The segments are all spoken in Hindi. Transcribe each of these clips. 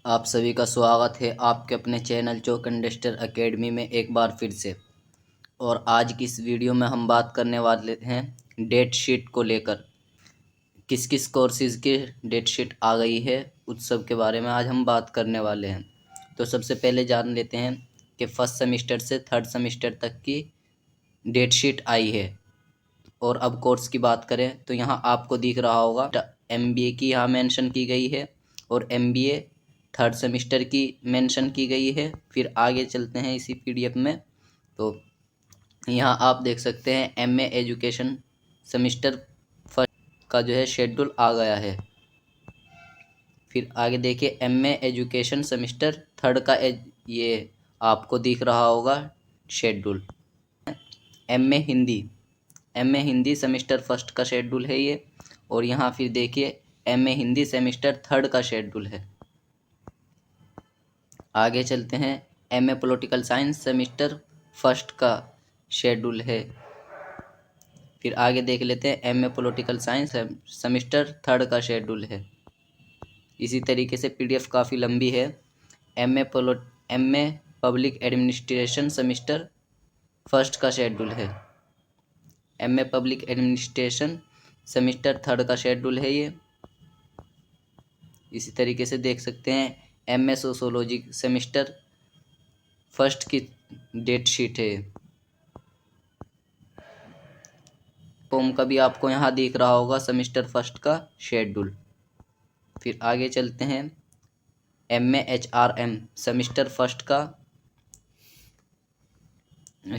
आप सभी का स्वागत है आपके अपने चैनल चौक इंडस्ट्रियल एकेडमी में एक बार फिर से। और आज की इस वीडियो में हम बात करने वाले हैं डेट शीट को लेकर। किस किस कोर्सेज़ की डेट शीट आ गई है उस सब के बारे में आज हम बात करने वाले हैं। तो सबसे पहले जान लेते हैं कि फर्स्ट सेमेस्टर से थर्ड सेमेस्टर तक की डेट शीट आई है। और अब कोर्स की बात करें तो यहाँ आपको दिख रहा होगा एमबीए की यहाँ मेंशन की गई है और एमबीए थर्ड सेमेस्टर की मेंशन की गई है। फिर आगे चलते हैं इसी पीडीएफ में, तो यहाँ आप देख सकते हैं एमए एजुकेशन सेमेस्टर फर्स्ट का जो है शेड्यूल आ गया है। फिर आगे देखिए एमए एजुकेशन सेमेस्टर थर्ड का ये आपको दिख रहा होगा schedule. MA Hindi semester first का शेड्यूल है ये। और यहाँ फिर देखिए एमए हिंदी सेमेस्टर थर्ड का शेड्यूल है। आगे चलते हैं MA political science semester first का शेड्यूल है। फिर आगे देख लेते हैं MA political science semester third का शेड्यूल है। इसी तरीके से पीडीएफ काफ़ी लंबी है। MA public administration semester first का शेड्यूल है। MA public administration semester third का शेड्यूल है ये। इसी तरीके से देख सकते हैं एमए सोशियोलॉजी सेमेस्टर फर्स्ट की डेट शीट है। पोम का भी आपको यहाँ दिख रहा होगा सेमेस्टर फर्स्ट का शेड्यूल। फिर आगे चलते हैं एमए एचआरएम सेमेस्टर फर्स्ट का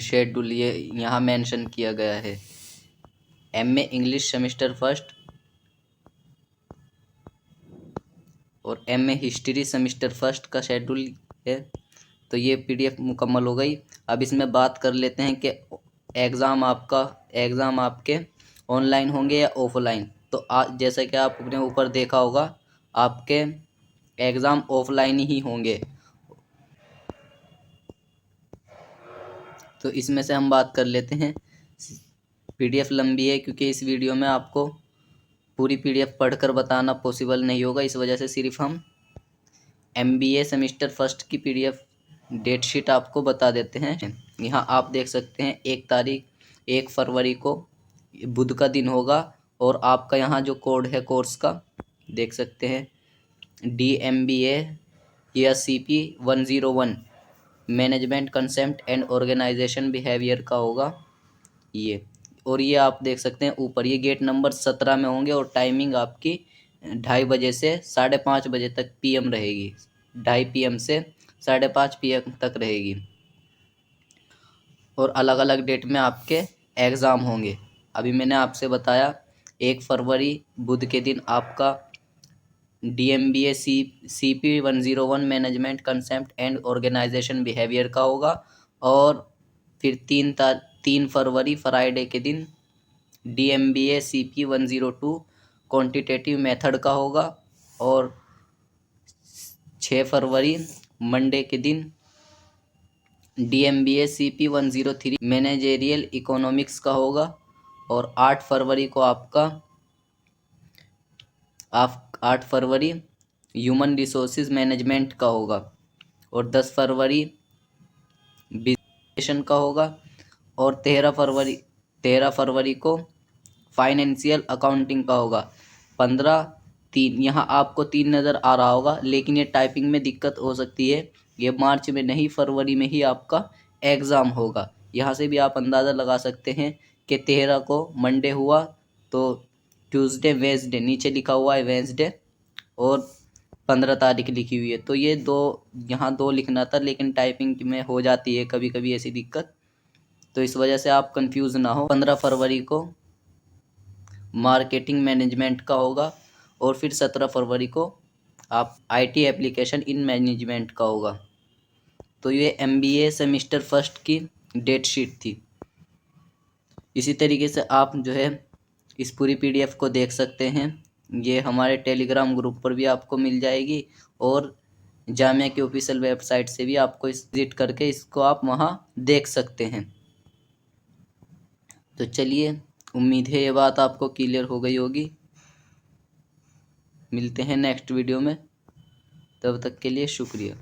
शेड्यूल ये यहाँ मेंशन किया गया है। एमए इंग्लिश सेमेस्टर फर्स्ट और एमए हिस्ट्री सेमेस्टर फर्स्ट का शेड्यूल है। तो ये पीडीएफ मुकम्मल हो गई। अब इसमें बात कर लेते हैं कि एग्ज़ाम आपके ऑनलाइन होंगे या ऑफलाइन। तो आज जैसा कि आपने ऊपर देखा होगा आपके एग्ज़ाम ऑफलाइन ही होंगे। तो इसमें से हम बात कर लेते हैं। पीडीएफ लंबी है क्योंकि इस वीडियो में आपको पूरी पीडीएफ पढ़कर बताना पॉसिबल नहीं होगा, इस वजह से सिर्फ हम एमबीए सेमेस्टर फर्स्ट की पीडीएफ डेट शीट आपको बता देते हैं। यहाँ आप देख सकते हैं 1 फरवरी को बुध का दिन होगा। और आपका यहाँ जो कोड है कोर्स का देख सकते हैं DMBA या CP101 management concept and organisation behaviour का होगा ये। और ये आप देख सकते हैं ऊपर ये गेट नंबर 17 में होंगे और टाइमिंग आपकी 2:30 बजे से 5:30 बजे तक PM रहेगी। 2:30 PM से 5:30 PM तक रहेगी। और अलग अलग डेट में आपके एग्ज़ाम होंगे। अभी मैंने आपसे बताया 1 फरवरी बुध के दिन आपका DMBA CP101 management concept and organisation behaviour का होगा। और फिर 3 फरवरी फ्राइडे के दिन DMBA CP102 क्वांटिटेटिव मेथड का होगा। और 6 फरवरी मंडे के दिन DMBA CP103 मैनेजेरियल इकोनॉमिक्स का होगा। और 8 फरवरी को आपका 8 फरवरी ह्यूमन रिसोर्सेज मैनेजमेंट का होगा। और 10 फरवरी बिजनेस का होगा। और 13 फरवरी को फाइनेंशियल अकाउंटिंग का होगा। 15/3 यहाँ आपको 3 नज़र आ रहा होगा, लेकिन ये टाइपिंग में दिक्कत हो सकती है। ये मार्च में नहीं, फरवरी में ही आपका एग्ज़ाम होगा। यहाँ से भी आप अंदाज़ा लगा सकते हैं कि 13 को मंडे हुआ तो ट्यूसडे वेंसडे नीचे लिखा हुआ है वेंसडे और 15 तारीख लिखी हुई है। तो ये यहाँ 2 लिखना था, लेकिन टाइपिंग में हो जाती है कभी कभी ऐसी दिक्कत, तो इस वजह से आप कंफ्यूज ना हो। 15 फरवरी को मार्केटिंग मैनेजमेंट का होगा। और फिर 17 फरवरी को आप IT एप्लीकेशन इन मैनेजमेंट का होगा। तो ये MBA सेमेस्टर फर्स्ट की डेट शीट थी। इसी तरीके से आप जो है इस पूरी PDF को देख सकते हैं। ये हमारे टेलीग्राम ग्रुप पर भी आपको मिल जाएगी और जामिया की ऑफिशियल वेबसाइट से भी आपको विजिट करके इसको आप वहाँ देख सकते हैं। तो चलिए, उम्मीद है ये बात आपको क्लियर हो गई होगी। मिलते हैं नेक्स्ट वीडियो में। तब तक के लिए शुक्रिया।